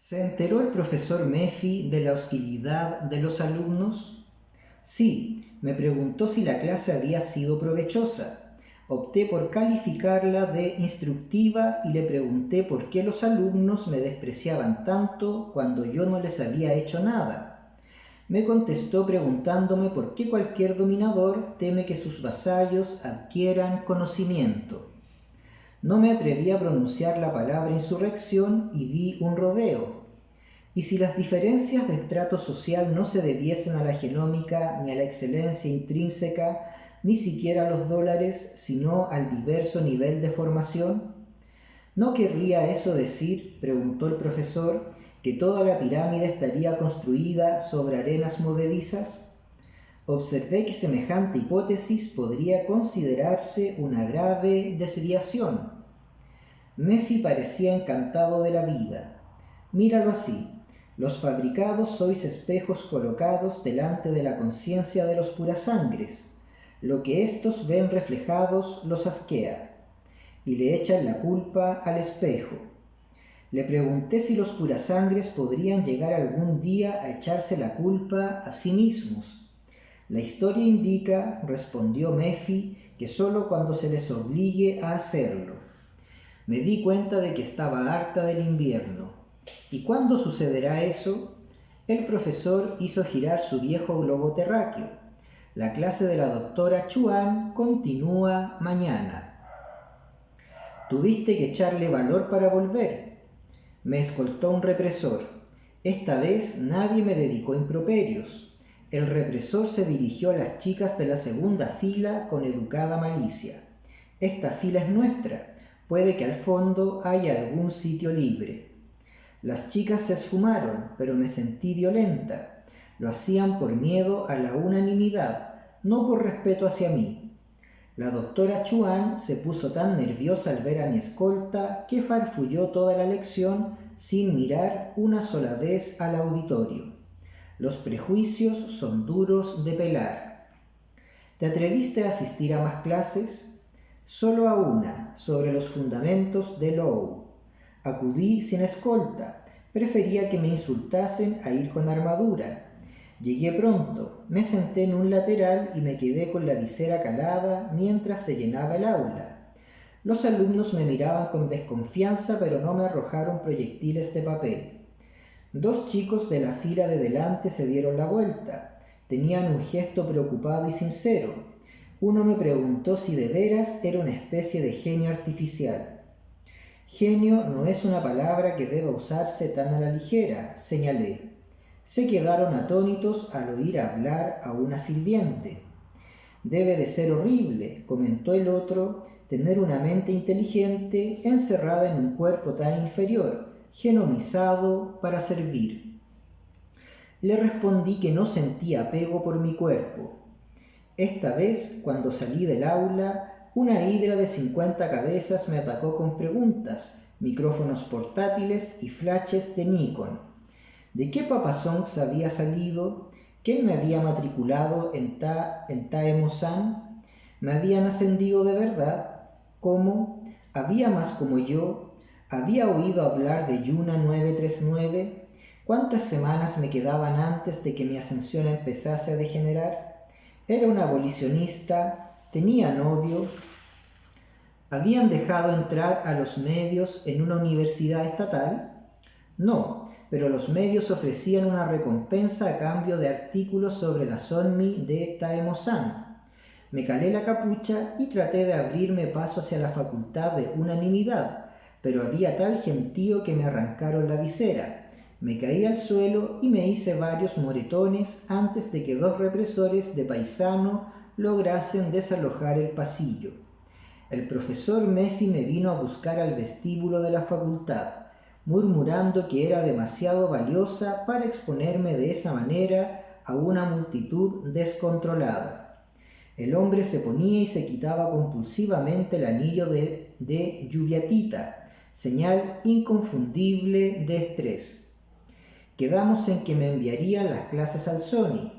¿Se enteró el profesor Meffy de la hostilidad de los alumnos? Sí, me preguntó si la clase había sido provechosa. Opté por calificarla de instructiva y le pregunté por qué los alumnos me despreciaban tanto cuando yo no les había hecho nada. Me contestó preguntándome por qué cualquier dominador teme que sus vasallos adquieran conocimiento. No me atreví a pronunciar la palabra insurrección y di un rodeo. ¿Y si las diferencias de estrato social no se debiesen a la genómica ni a la excelencia intrínseca, ni siquiera a los dólares, sino al diverso nivel de formación? ¿No querría eso decir, preguntó el profesor, que toda la pirámide estaría construida sobre arenas movedizas? Observé que semejante hipótesis podría considerarse una grave desviación. Meffy parecía encantado de la vida. Míralo así. Los fabricados sois espejos colocados delante de la conciencia de los purasangres. Lo que éstos ven reflejados los asquea, y le echan la culpa al espejo. Le pregunté si los purasangres podrían llegar algún día a echarse la culpa a sí mismos. La historia indica, respondió Meffy, que sólo cuando se les obligue a hacerlo. Me di cuenta de que estaba harta del invierno. ¿Y cuándo sucederá eso? El profesor hizo girar su viejo globo terráqueo. La clase de la doctora Chuan continúa mañana. Tuviste que echarle valor para volver. Me escoltó un represor. Esta vez nadie me dedicó improperios. El represor se dirigió a las chicas de la segunda fila con educada malicia. Esta fila es nuestra. Puede que al fondo haya algún sitio libre. Las chicas se esfumaron, pero me sentí violenta. Lo hacían por miedo a la unanimidad, no por respeto hacia mí. La doctora Chuan se puso tan nerviosa al ver a mi escolta que farfulló toda la lección sin mirar una sola vez al auditorio. Los prejuicios son duros de pelar. ¿Te atreviste a asistir a más clases? Solo a una, sobre los fundamentos de Lowe. Acudí sin escolta. Prefería que me insultasen a ir con armadura. Llegué pronto, me senté en un lateral y me quedé con la visera calada mientras se llenaba el aula. Los alumnos me miraban con desconfianza, pero no me arrojaron proyectiles de papel. Dos chicos de la fila de delante se dieron la vuelta. Tenían un gesto preocupado y sincero. Uno me preguntó si de veras era una especie de genio artificial. Genio no es una palabra que deba usarse tan a la ligera, señalé. Se quedaron atónitos al oír hablar a una sirviente. Debe de ser horrible, comentó el otro, tener una mente inteligente encerrada en un cuerpo tan inferior, genomizado para servir. Le respondí que no sentía apego por mi cuerpo. Esta vez, cuando salí del aula, una hidra de 50 cabezas me atacó con preguntas, micrófonos portátiles y flashes de Nikon. ¿De qué papasongs había salido? ¿Quién me había matriculado en Taemo-san? ¿Me habían ascendido de verdad? ¿Cómo? ¿Había más como yo? ¿Había oído hablar de Yuna 939? ¿Cuántas semanas me quedaban antes de que mi ascensión empezase a degenerar? Era un abolicionista, tenía novio. ¿Habían dejado entrar a los medios en una universidad estatal? No, pero los medios ofrecían una recompensa a cambio de artículos sobre la Sonmi de Taemo-san. Me calé la capucha y traté de abrirme paso hacia la facultad de unanimidad, pero había tal gentío que me arrancaron la visera. Me caí al suelo y me hice varios moretones antes de que dos represores de paisano lograsen desalojar el pasillo. El profesor Meffy me vino a buscar al vestíbulo de la facultad, murmurando que era demasiado valiosa para exponerme de esa manera a una multitud descontrolada. El hombre se ponía y se quitaba compulsivamente el anillo de lluviatita, señal inconfundible de estrés. Quedamos en que me enviarían las clases al Sony.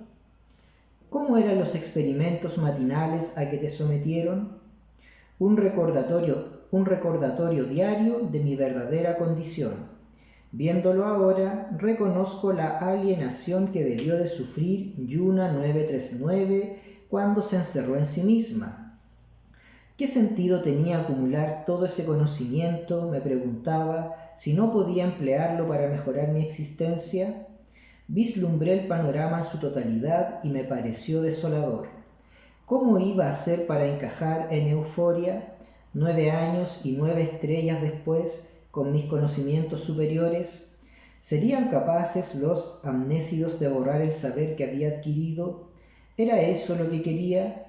¿Cómo eran los experimentos matinales a que te sometieron? Un recordatorio diario de mi verdadera condición. Viéndolo ahora, reconozco la alienación que debió de sufrir Yuna 939 cuando se encerró en sí misma. ¿Qué sentido tenía acumular todo ese conocimiento, me preguntaba, si no podía emplearlo para mejorar mi existencia? Vislumbré el panorama en su totalidad y me pareció desolador. ¿Cómo iba a hacer para encajar en Euforia, 9 años y 9 estrellas después, con mis conocimientos superiores? ¿Serían capaces los amnésidos de borrar el saber que había adquirido? ¿Era eso lo que quería?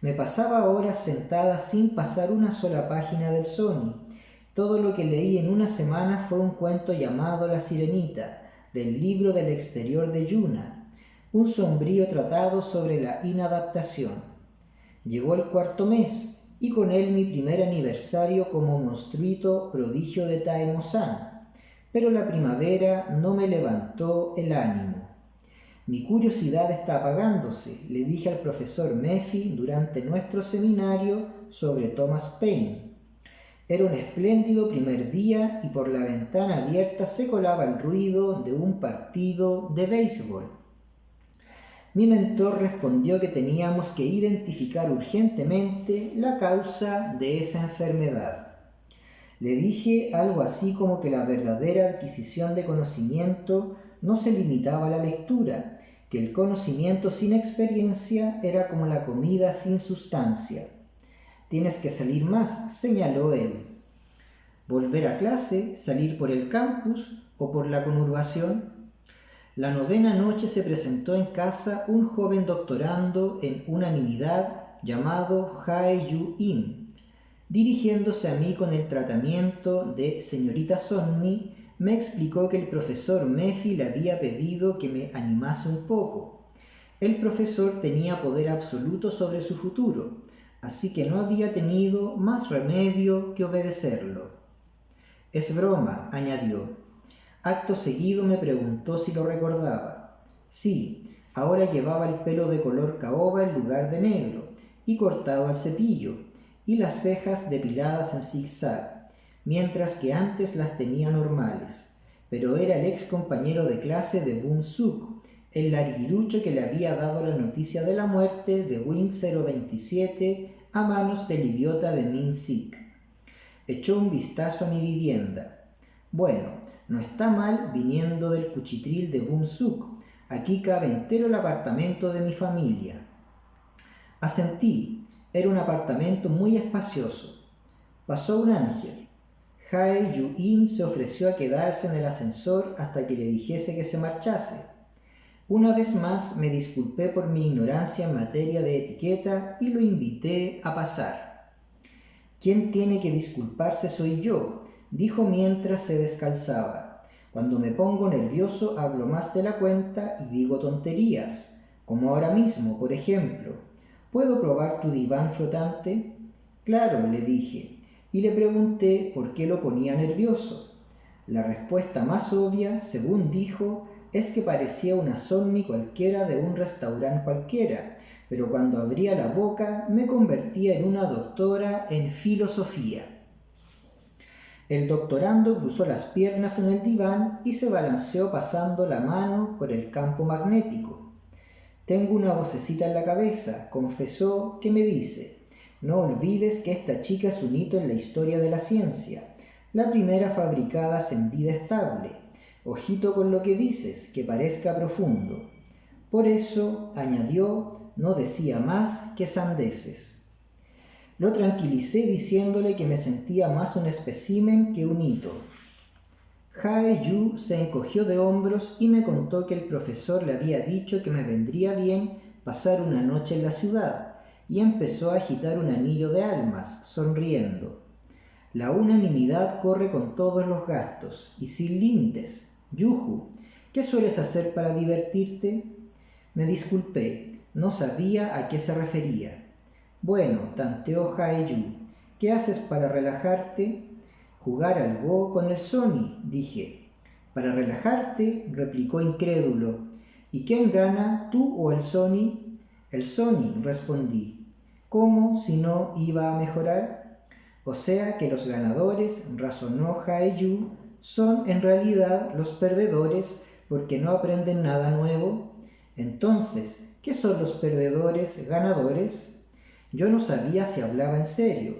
Me pasaba horas sentada sin pasar una sola página del Sony. Todo lo que leí en una semana fue un cuento llamado La Sirenita, del libro del exterior de Yuna, un sombrío tratado sobre la inadaptación. Llegó el 4.º mes, y con él mi primer aniversario como monstruito prodigio de Taemo-san, pero la primavera no me levantó el ánimo. Mi curiosidad está apagándose, le dije al profesor Mephi durante nuestro seminario sobre Thomas Paine. Era un espléndido primer día y por la ventana abierta se colaba el ruido de un partido de béisbol. Mi mentor respondió que teníamos que identificar urgentemente la causa de esa enfermedad. Le dije algo así como que la verdadera adquisición de conocimiento no se limitaba a la lectura, que el conocimiento sin experiencia era como la comida sin sustancia. Tienes que salir más, señaló él. Volver a clase, salir por el campus o por la conurbación. La 9ª noche se presentó en casa un joven doctorando en unanimidad llamado Hae-Yu-in. Dirigiéndose a mí con el tratamiento de señorita Sonmi, me explicó que el profesor Mephi le había pedido que me animase un poco. El profesor tenía poder absoluto sobre su futuro, así que no había tenido más remedio que obedecerlo. Es broma, añadió. Acto seguido me preguntó si lo recordaba. Sí, ahora llevaba el pelo de color caoba en lugar de negro, y cortado al cepillo, y las cejas depiladas en zigzag, mientras que antes las tenía normales. Pero era el ex compañero de clase de Bun-suk, el larguirucho que le había dado la noticia de la muerte de Wing 027 a manos del idiota de Min-sik. Echó un vistazo a mi vivienda. Bueno, no está mal viniendo del cuchitril de Bun-suk. Aquí cabe entero el apartamento de mi familia. Asentí. Era un apartamento muy espacioso. Pasó un ángel. Hae-Yu-in se ofreció a quedarse en el ascensor hasta que le dijese que se marchase. Una vez más me disculpé por mi ignorancia en materia de etiqueta y lo invité a pasar. «Quien tiene que disculparse soy yo», dijo mientras se descalzaba. «Cuando me pongo nervioso hablo más de la cuenta y digo tonterías, como ahora mismo, por ejemplo. ¿Puedo probar tu diván flotante?» «Claro», le dije, y le pregunté por qué lo ponía nervioso. La respuesta más obvia, según dijo, es que parecía una Sonmi cualquiera de un restaurante cualquiera, pero cuando abría la boca me convertía en una doctora en filosofía. El doctorando cruzó las piernas en el diván y se balanceó pasando la mano por el campo magnético. «Tengo una vocecita en la cabeza», confesó, que me dice: «No olvides que esta chica es un hito en la historia de la ciencia, la primera fabricada ascendida estable. Ojito con lo que dices, que parezca profundo». Por eso, añadió, no decía más que sandeces. Lo tranquilicé diciéndole que me sentía más un espécimen que un hito. Hae-Yu se encogió de hombros y me contó que el profesor le había dicho que me vendría bien pasar una noche en la ciudad, y empezó a agitar un anillo de almas, sonriendo. «La unanimidad corre con todos los gastos, y sin límites. Yuju, ¿qué sueles hacer para divertirte?» Me disculpé, no sabía a qué se refería. «Bueno», tanteó Hae-Yu, «¿qué haces para relajarte?» «Jugar al Go con el Sony», dije. «¿Para relajarte?», replicó incrédulo. «¿Y quién gana, tú o el Sony?» «El Sony», respondí. «¿Cómo si no iba a mejorar?» «O sea que los ganadores», razonó Hae-Yu, son en realidad los perdedores porque no aprenden nada nuevo. Entonces, ¿qué son los perdedores ganadores? Yo no sabía si hablaba en serio.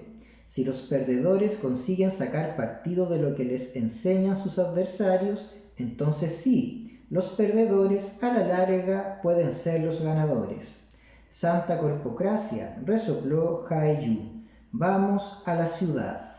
Si los perdedores consiguen sacar partido de lo que les enseñan sus adversarios, entonces sí, los perdedores a la larga pueden ser los ganadores. Santa Corpocracia, resopló Hai Yu. Vamos a la ciudad.